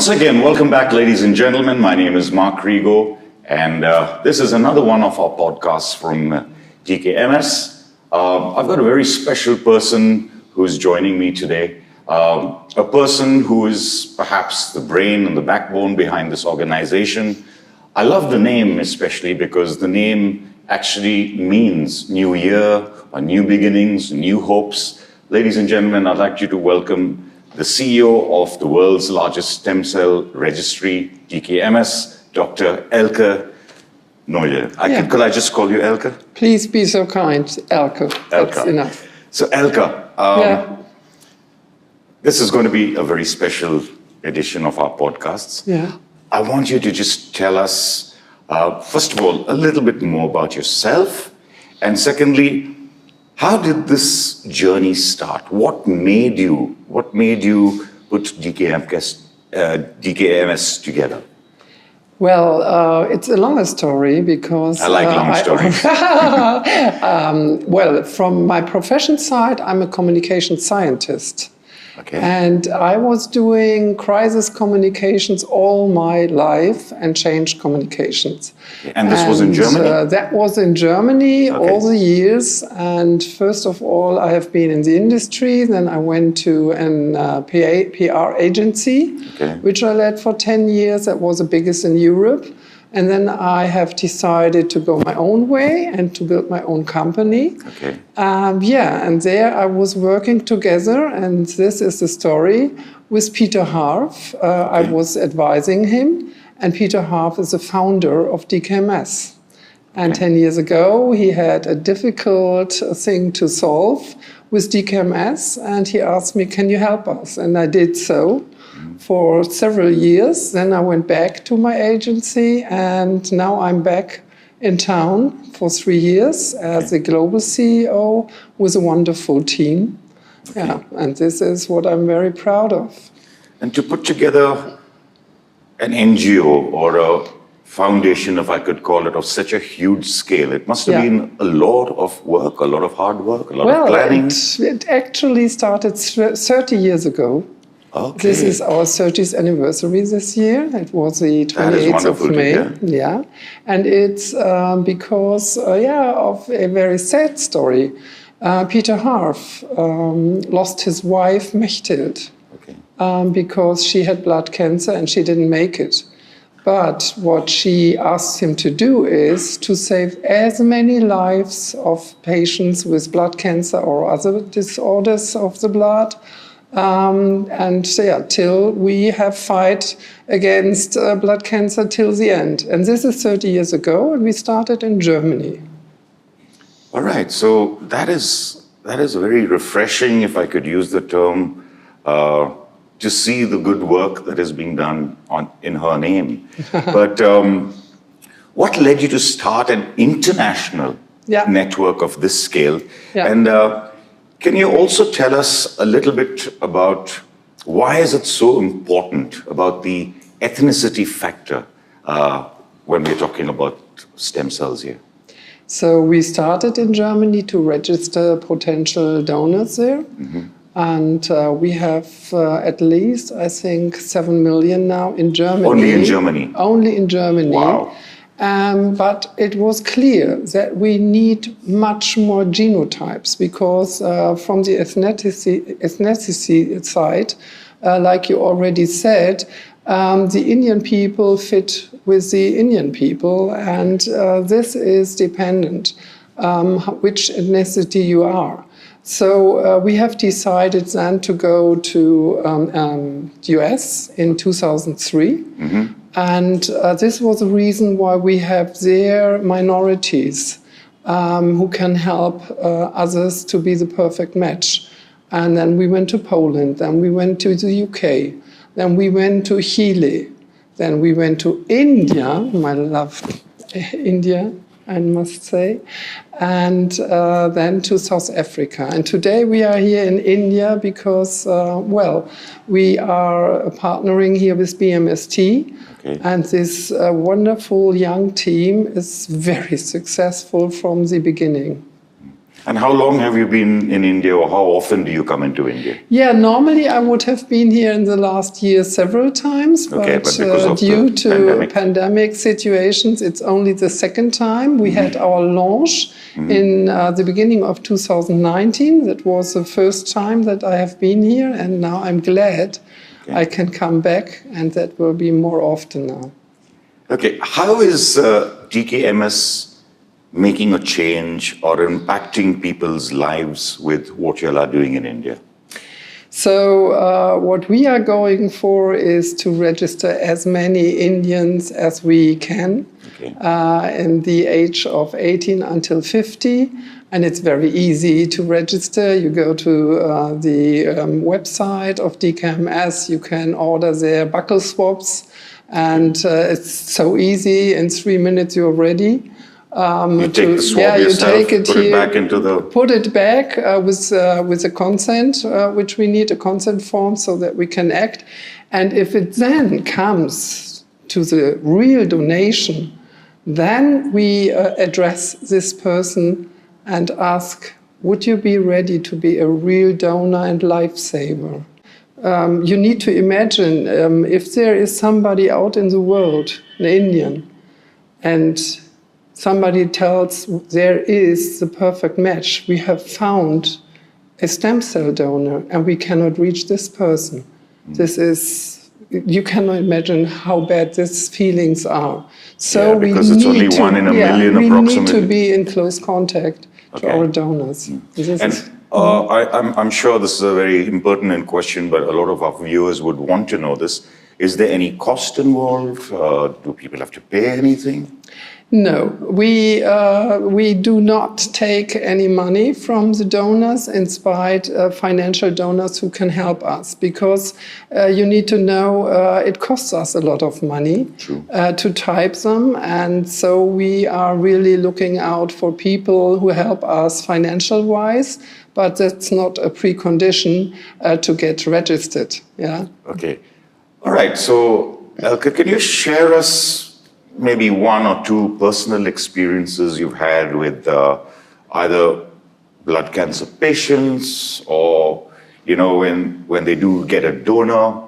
Once again, welcome back, ladies and gentlemen. My name is Mark Rigo, and this is another one of our podcasts from DKMS. I've got a very special person who is joining me today, a person who is perhaps the brain and the backbone behind this organization. I love the name especially because the name actually means new year, or new beginnings, new hopes. Ladies and gentlemen, I'd like you to welcome the CEO of the world's largest stem cell registry, DKMS, Dr. Elke Neujahr. Could I just call you Elke? Please be so kind, Elke. That's enough. So Elke, this is going to be a very special edition of our podcasts. Yeah. I want you to just tell us, first of all, a little bit more about yourself. And secondly, how did this journey start? What made you put DKMS together? Well, it's a longer story because... I like long stories. Well, from my profession side, I'm a communication scientist. Okay. And I was doing crisis communications all my life and change communications. And this was in Germany? That was in Germany all the years. And first of all, I have been in the industry. Then I went to an PR agency, which I led for 10 years. That was the biggest in Europe. And then I have decided to go my own way and to build my own company. Okay. And there I was working together, and this is the story, with Peter Harf. I was advising him, and Peter Harf is the founder of DKMS. And 10 years ago, he had a difficult thing to solve with DKMS, and he asked me, can you help us? And I did so for several years. Then I went back to my agency, and now I'm back in town for 3 years as a global CEO with a wonderful team. Yeah, and this is what I'm very proud of. And to put together an NGO or a foundation, if I could call it, of such a huge scale, it must have been a lot of work, a lot of hard work, a lot of planning. It actually started 30 years ago. Okay. This is our 30th anniversary this year. It was the 28th of May. Yeah, and it's because of a very sad story. Peter Harf lost his wife Mechthild because she had blood cancer and she didn't make it. But what she asked him to do is to save as many lives of patients with blood cancer or other disorders of the blood. Till we have fight against blood cancer till the end. And this is 30 years ago, and we started in Germany. All right, so that is very refreshing, if I could use the term, to see the good work that is being done in her name. But what led you to start an international network of this scale? Yeah. And can you also tell us a little bit about why is it so important about the ethnicity factor when we're talking about stem cells here? So we started in Germany to register potential donors there. And we have at least, I think, 7 million now in Germany. Only in Germany? Only in Germany. Wow. But it was clear that we need much more genotypes because from the ethnicity side, like you already said, the Indian people fit with the Indian people, and this is dependent which ethnicity you are. So we have decided then to go to US in 2003. And this was the reason why we have there minorities who can help others to be the perfect match. And then we went to Poland, then we went to the UK, then we went to Chile, then we went to India, my love, India, I must say, and then to South Africa. And today we are here in India because, we are partnering here with BMST. And this wonderful young team is very successful from the beginning. And how long have you been in India, or how often do you come into India? Yeah, normally I would have been here in the last year several times, but, because of due the to pandemic situations, it's only the second time. We had our launch in the beginning of 2019. That was the first time that I have been here, and now I'm glad I can come back, and that will be more often now. Okay, how is DKMS making a change or impacting people's lives with what you are doing in India? So what we are going for is to register as many Indians as we can in the age of 18 until 50. And it's very easy to register. You go to the website of DKMS, you can order their buccal swabs, and it's so easy. In 3 minutes you're ready. You take the swab yourself, you take it put here, it back into the... Put it back with a consent, which we need, a consent form, so that we can act. And if it then comes to the real donation, then we address this person and ask, would you be ready to be a real donor and lifesaver? You need to imagine if there is somebody out in the world, an Indian, and somebody tells there is the perfect match, we have found a stem cell donor and we cannot reach this person. This is, you cannot imagine how bad these feelings are. So because it's only 1 in a million approximately. We need to be in close contact to our donors. I'm sure this is a very impertinent question, but a lot of our viewers would want to know this. Is there any cost involved? Do people have to pay anything? No, we do not take any money from the donors, in spite of financial donors who can help us, because you need to know it costs us a lot of money to type them, and so we are really looking out for people who help us financial-wise, but that's not a precondition to get registered. Yeah. Okay. All right. So, Elke, can you share us maybe 1 or 2 personal experiences you've had with either blood cancer patients, or, you know, when they do get a donor?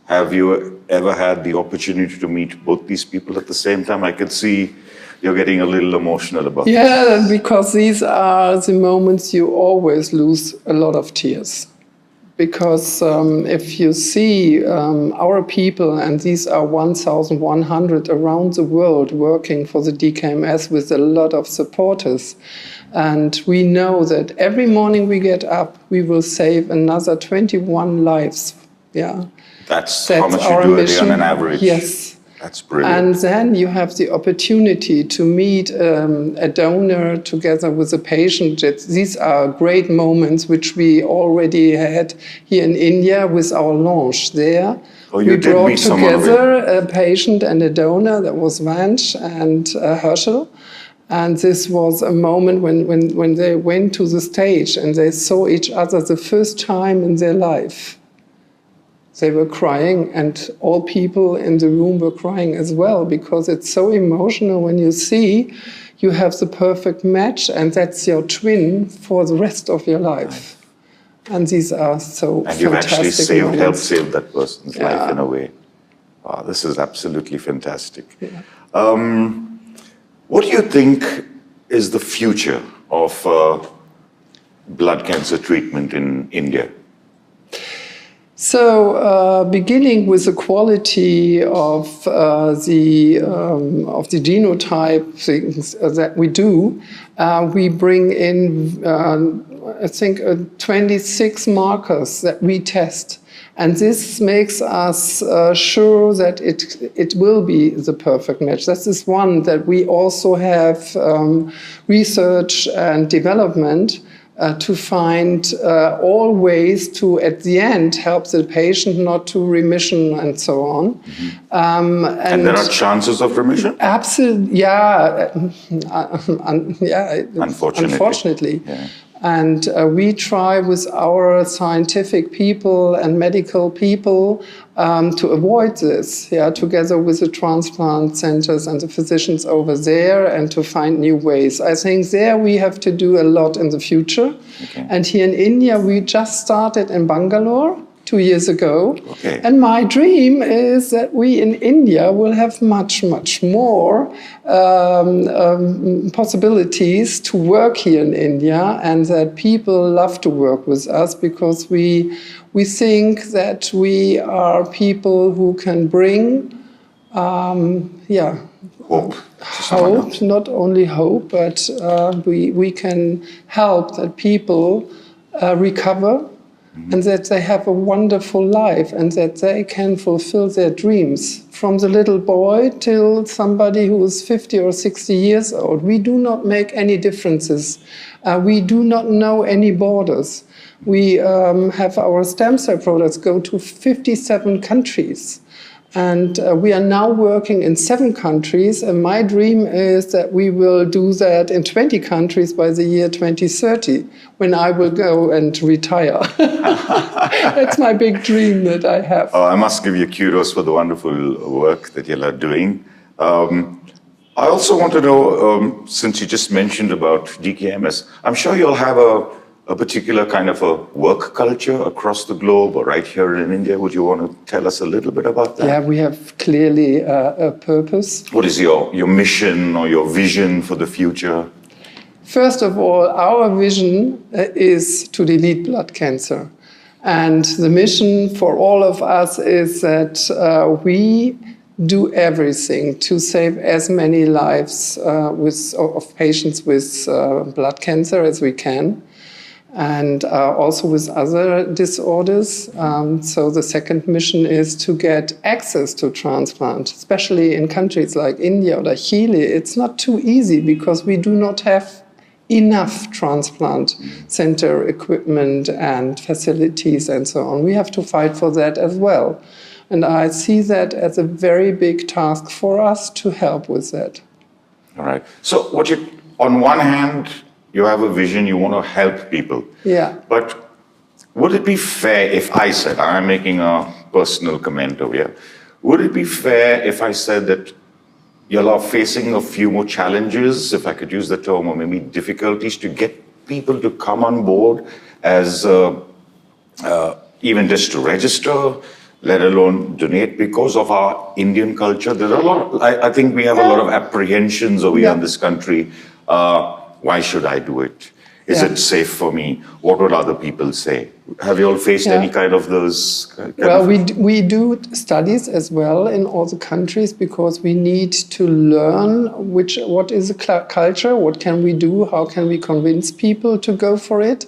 Have you ever had the opportunity to meet both these people at the same time? I can see you're getting a little emotional about this. Yeah, because these are the moments you always lose a lot of tears. Because if you see our people, and these are 1,100 around the world working for the DKMS with a lot of supporters, and we know that every morning we get up, we will save another 21 lives. Yeah, that's how much you do a day on an average. Yes. That's brilliant. And then you have the opportunity to meet a donor together with a patient. These are great moments which we already had here in India with our launch there. Oh, you did meet someone together a patient and a donor. That was Vanch and Herschel. And this was a moment when they went to the stage and they saw each other the first time in their life. They were crying, and all people in the room were crying as well, because it's so emotional when you see you have the perfect match and that's your twin for the rest of your life. And these are so fantastic. And you've actually helped save that person's life in a way. Wow, this is absolutely fantastic. Yeah. What do you think is the future of blood cancer treatment in India? So, beginning with the quality of the genotype things that we do, we bring in, I think, 26 markers that we test. And this makes us sure that it will be the perfect match. This is one that we also have research and development to find all ways to, at the end, help the patient not to remission and so on. And there are chances of remission? Absolutely, yeah. Unfortunately. Yeah. And we try with our scientific people and medical people to avoid this, together with the transplant centers and the physicians over there, and to find new ways. I think there we have to do a lot in the future. Okay. And here in India, we just started in Bangalore 2 years ago. Okay. And my dream is that we in India will have much, much more possibilities to work here in India, and that people love to work with us because we think that we are people who can bring hope, not only hope, but we can help that people recover, and that they have a wonderful life, and that they can fulfill their dreams. From the little boy till somebody who is 50 or 60 years old, we do not make any differences. We do not know any borders. We have our stem cell products go to 57 countries. And we are now working in 7 countries, and my dream is that we will do that in 20 countries by the year 2030, when I will go and retire. That's my big dream that I have. I must give you kudos for the wonderful work that you are doing. I also want to know, since you just mentioned about DKMS, I'm sure you'll have a particular kind of a work culture across the globe or right here in India. Would you want to tell us a little bit about that? Yeah, we have clearly a purpose. What is your mission or your vision for the future? First of all, our vision is to delete blood cancer. And the mission for all of us is that we do everything to save as many lives of patients with blood cancer as we can. And also with other disorders. So the second mission is to get access to transplant, especially in countries like India or Chile. It's not too easy because we do not have enough transplant center equipment and facilities and so on. We have to fight for that as well. And I see that as a very big task for us to help with that. All right. So on one hand, you have a vision, you want to help people. Yeah. But would it be fair if I said, I'm making a personal comment over here, would it be fair if I said that you're facing a few more challenges, if I could use the term, or maybe difficulties to get people to come on board as even just to register, let alone donate, because of our Indian culture? There's a lot, I think we have a lot of apprehensions over here in this country. Why should I do it? Is it safe for me? What would other people say? Have you all faced any kind of those? We do studies as well in all the countries because we need to learn what is the culture, what can we do, how can we convince people to go for it.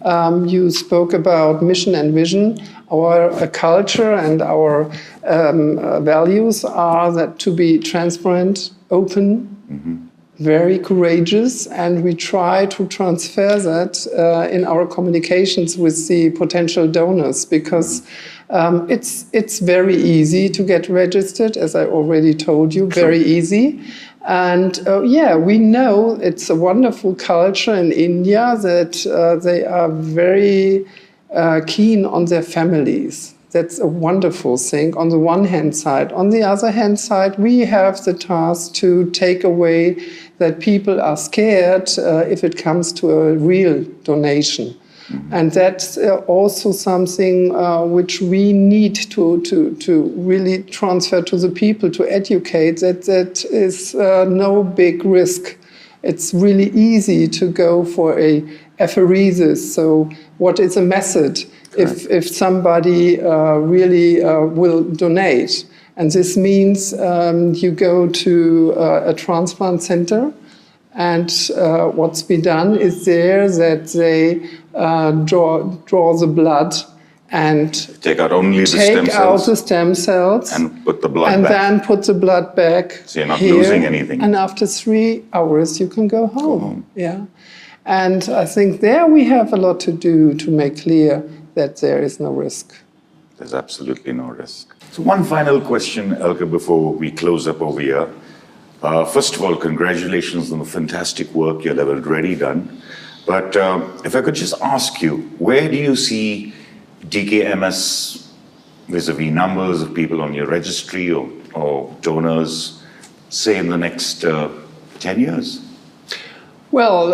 You spoke about mission and vision. Our culture and our values are that to be transparent, open, very courageous, and we try to transfer that in our communications with the potential donors, because it's very easy to get registered, as I already told you, very easy. And we know it's a wonderful culture in India that they are very keen on their families. That's a wonderful thing on the one hand side. On the other hand side, we have the task to take away that people are scared if it comes to a real donation. And that's also something which we need to really transfer to the people, to educate that is no big risk. It's really easy to go for a apheresis. So what is a method if somebody really will donate? And this means you go to a transplant center, and what's been done is there that they draw the blood and take out only the stem cells and put the blood and back. then put the blood back. So you're not losing anything. And after 3 hours, you can go home. Yeah, and I think there we have a lot to do to make clear that there is no risk. There's absolutely no risk. So one final question, Elke, before we close up over here. First of all, congratulations on the fantastic work you've already done. But if I could just ask you, where do you see DKMS vis-a-vis numbers of people on your registry or donors, say in the next 10 years? Well,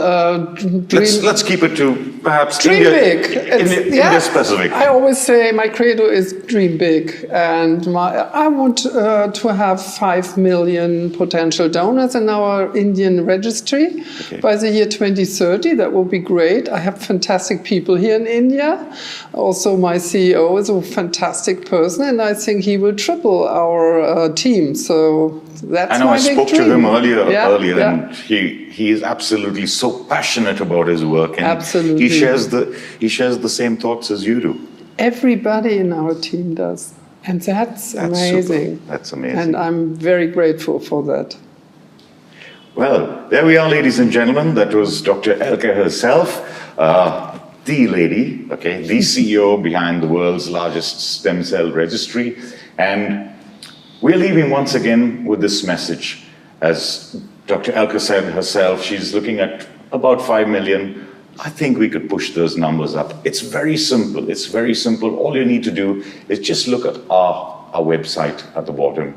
let's keep it to perhaps dream India, big. India specific. I always say my credo is dream big, and I want to have 5 million potential donors in our Indian registry by the year 2030. That will be great. I have fantastic people here in India. Also, my CEO is a fantastic person, and I think he will triple our team. So that's my big dream. I know I spoke to him earlier, and he is absolutely so passionate about his work, and absolutely. he shares the same thoughts as you do. Everybody in our team does, and that's amazing. Super. That's amazing, and I'm very grateful for that. Well, there we are, ladies and gentlemen. That was Dr. Elke herself, the lady, the CEO behind the world's largest stem cell registry, and we're leaving once again with this message. As Dr. Elke said herself, she's looking at about 5 million. I think we could push those numbers up. It's very simple. It's very simple. All you need to do is just look at our website at the bottom.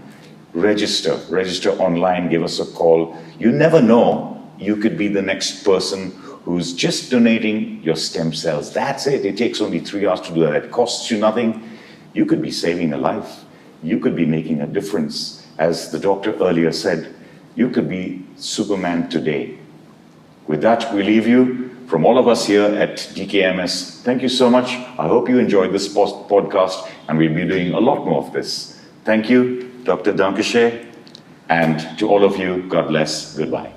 Register online, give us a call. You never know, you could be the next person who's just donating your stem cells. That's it. It takes only 3 hours to do that. It costs you nothing. You could be saving a life. You could be making a difference. As the doctor earlier said, you could be Superman today. With that, we leave you. From all of us here at DKMS, thank you so much. I hope you enjoyed this podcast, and we'll be doing a lot more of this. Thank you, Dr. Dankeshe, and to all of you, God bless. Goodbye.